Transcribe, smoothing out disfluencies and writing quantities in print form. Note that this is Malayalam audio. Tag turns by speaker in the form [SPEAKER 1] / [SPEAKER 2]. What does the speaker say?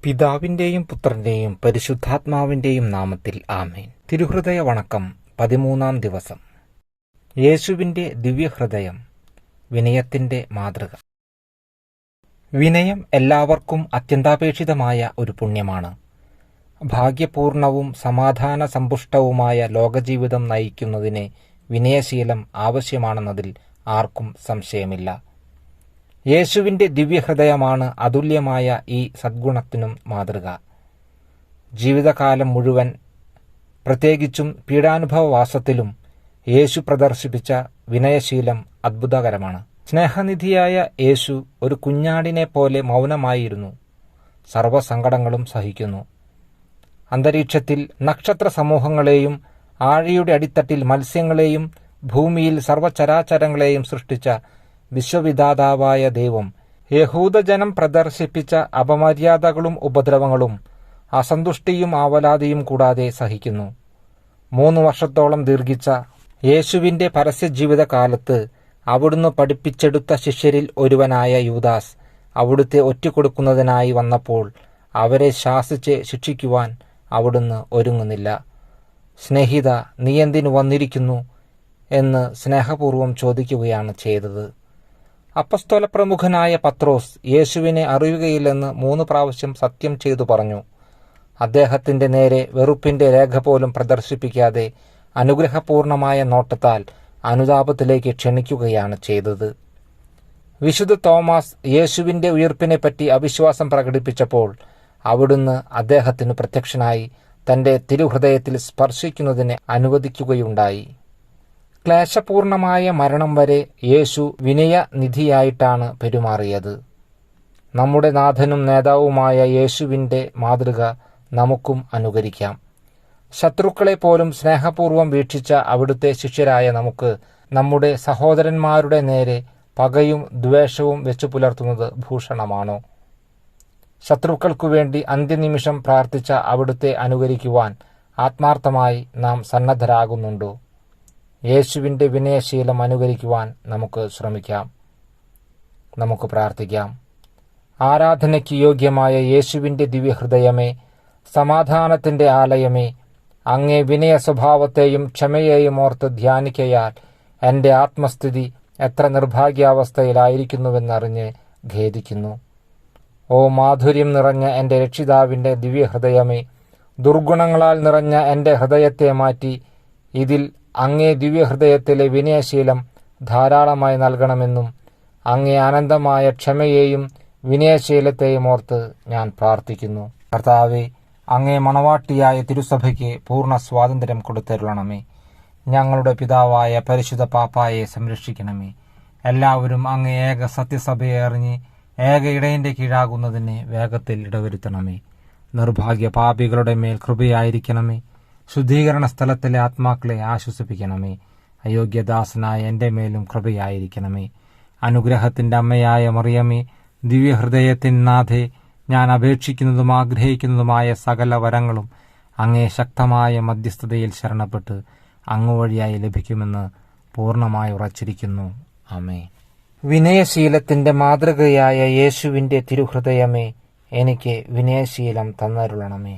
[SPEAKER 1] പിതാവിന്റെയും പുത്രന്റെയും പരിശുദ്ധാത്മാവിന്റെയും നാമത്തിൽ ആമേൻ. തിരുഹൃദയ വണക്കം 13-ാം ദിവസം. യേശുവിന്റെ ദിവ്യഹൃദയം, വിനയത്തിന്റെ മാതൃക. വിനയം എല്ലാവർക്കും അത്യന്താപേക്ഷിതമായ ഒരു പുണ്യമാണ്. ഭാഗ്യപൂർണവും സമാധാന സമ്പുഷ്ടവുമായ ലോകജീവിതം നയിക്കുന്നതിന് വിനയശീലം ആവശ്യമാണെന്നതിൽ ആർക്കും സംശയമില്ല. യേശുവിന്റെ ദിവ്യഹൃദയമാണ് അതുല്യമായ ഈ സദ്ഗുണത്തിനും മാതൃക. ജീവിതകാലം മുഴുവൻ, പ്രത്യേകിച്ചും പീഡാനുഭവവാസത്തിലും യേശു പ്രദർശിപ്പിച്ച വിനയശീലം അത്ഭുതകരമാണ്. സ്നേഹനിധിയായ യേശു ഒരു കുഞ്ഞാടിനെ പോലെ മൗനമായിരുന്നു. സർവ്വസങ്കടങ്ങളും സഹിക്കുന്നു. അന്തരീക്ഷത്തിൽ നക്ഷത്ര സമൂഹങ്ങളെയും ആഴിയുടെ അടിത്തട്ടിൽ മത്സ്യങ്ങളെയും ഭൂമിയിൽ സർവ്വചരാചരങ്ങളെയും സൃഷ്ടിച്ച വിശ്വവിധാതാവായ ദൈവം യഹൂദജനം പ്രദർശിപ്പിച്ച അപമര്യാദകളും ഉപദ്രവങ്ങളും അസന്തുഷ്ടിയും ആവലാതിയും കൂടാതെ സഹിക്കുന്നു. 3 വർഷത്തോളം ദീർഘിച്ച യേശുവിന്റെ പരസ്യജീവിതകാലത്ത് അവിടുന്ന് പഠിപ്പിച്ചെടുത്ത ശിഷ്യരിൽ ഒരുവനായ യൂദാസ് അവിടുത്തെ ഒറ്റിക്കൊടുക്കുന്നതിനായി വന്നപ്പോൾ അവരെ ശാസിച്ച് ശിക്ഷിക്കുവാൻ അവിടുന്ന് ഒരുങ്ങുന്നില്ല. സ്നേഹിത, നീ എന്തിനു വന്നിരിക്കുന്നു എന്ന് സ്നേഹപൂർവ്വം ചോദിക്കുകയാണ് ചെയ്തത്. അപ്പസ്തോല പ്രമുഖനായ പത്രോസ് യേശുവിനെ അറിയുകയില്ലെന്ന് 3 പ്രാവശ്യം സത്യം ചെയ്തു പറഞ്ഞു. അദ്ദേഹത്തിന്റെ നേരെ വെറുപ്പിന്റെ രേഖ പോലും പ്രദർശിപ്പിക്കാതെ അനുഗ്രഹപൂർണമായ നോട്ടത്താൽ അനുതാപത്തിലേക്ക് ക്ഷണിക്കുകയാണ് ചെയ്തത്. വിശുദ്ധ തോമസ് യേശുവിന്റെ ഉയിർപ്പിനെപ്പറ്റി അവിശ്വാസം പ്രകടിപ്പിച്ചപ്പോൾ അവിടുന്ന് അദ്ദേഹത്തിന് പ്രത്യക്ഷനായി തന്റെ തിരുഹൃദയത്തിൽ സ്പർശിക്കുന്നതിനെ അനുവദിക്കുകയുണ്ടായി. ക്ലേശപൂർണമായ മരണം വരെ യേശു വിനയനിധിയായിട്ടാണ് പെരുമാറിയത്. നമ്മുടെ നാഥനും നേതാവുമായ യേശുവിന്റെ മാതൃക നമുക്കും അനുകരിക്കാം. ശത്രുക്കളെ പോലും സ്നേഹപൂർവ്വം വീക്ഷിച്ച അവിടുത്തെ ശിഷ്യരായ നമുക്ക് നമ്മുടെ സഹോദരന്മാരുടെ നേരെ പകയും ദ്വേഷവും വെച്ചു പുലർത്തുന്നത് ഭൂഷണമാണോ? ശത്രുക്കൾക്കു വേണ്ടി അന്ത്യനിമിഷം പ്രാർത്ഥിച്ച അവിടുത്തെ അനുകരിക്കുവാൻ ആത്മാർത്ഥമായി നാം സന്നദ്ധരാകുന്നുണ്ടോ? യേശുവിന്റെ വിനയശീലം അനുകരിക്കുവാൻ നമുക്ക് ശ്രമിക്കാം. നമുക്ക് പ്രാർത്ഥിക്കാം. ആരാധനയ്ക്ക് യോഗ്യമായ യേശുവിന്റെ ദിവ്യഹൃദയമേ, സമാധാനത്തിന്റെ ആലയമേ, അങ്ങേ വിനയ സ്വഭാവത്തെയും ക്ഷമയെയും ഓർത്ത് ധ്യാനിക്കയാൽ എൻ്റെ ആത്മസ്ഥിതി എത്ര നിർഭാഗ്യാവസ്ഥയിലായിരിക്കുന്നുവെന്നറിഞ്ഞ് ഖേദിക്കുന്നു. ഓ മാധുര്യം നിറഞ്ഞ എൻ്റെ രക്ഷിതാവിൻ്റെ ദിവ്യഹൃദയമേ, ദുർഗുണങ്ങളാൽ നിറഞ്ഞ എൻ്റെ ഹൃദയത്തെ മാറ്റി ഇതിൽ അങ്ങേ ദിവ്യഹൃദയത്തിലെ വിനയശീലം ധാരാളമായി നൽകണമെന്നും അങ്ങേ അനന്തമായ ക്ഷമയെയും വിനയശീലത്തെയും ഓർത്ത് ഞാൻ പ്രാർത്ഥിക്കുന്നു. കർത്താവേ, അങ്ങേ മണവാട്ടിയായ തിരുസഭയ്ക്ക് പൂർണ്ണ സ്വാതന്ത്ര്യം കൊടുത്തരുളണമേ. ഞങ്ങളുടെ പിതാവായ പരിശുദ്ധ പാപ്പായെ സംരക്ഷിക്കണമേ. എല്ലാവരും അങ്ങേ ഏക സത്യസഭയെ അറിഞ്ഞ് ഏക ഇടയന്റെ കീഴാകുന്നതിന് വേഗത്തിൽ ഇടവരുത്തണമേ. നിർഭാഗ്യ പാപികളുടെ മേൽ കൃപയായിരിക്കണമേ. ശുദ്ധീകരണ സ്ഥലത്തിലെ ആത്മാക്കളെ ആശ്വസിപ്പിക്കണമേ. അയോഗ്യദാസനായ എൻ്റെ മേലും കൃപയായിരിക്കണമേ. അനുഗ്രഹത്തിൻ്റെ അമ്മയായ മറിയമേ, ദിവ്യഹൃദയത്തിൻ നാഥേ, ഞാൻ അപേക്ഷിക്കുന്നതും ആഗ്രഹിക്കുന്നതുമായ സകല വരങ്ങളും അങ്ങേ ശക്തമായ മധ്യസ്ഥതയിൽ ശരണപ്പെട്ട് അങ്ങ് വഴിയായി ലഭിക്കുമെന്ന് പൂർണ്ണമായി ഉറച്ചിരിക്കുന്നു. ആമേൻ. വിനയശീലത്തിന്റെ മാതൃകയായ യേശുവിന്റെ തിരുഹൃദയമേ, എനിക്ക് വിനയശീലം തന്നരുളണമേ.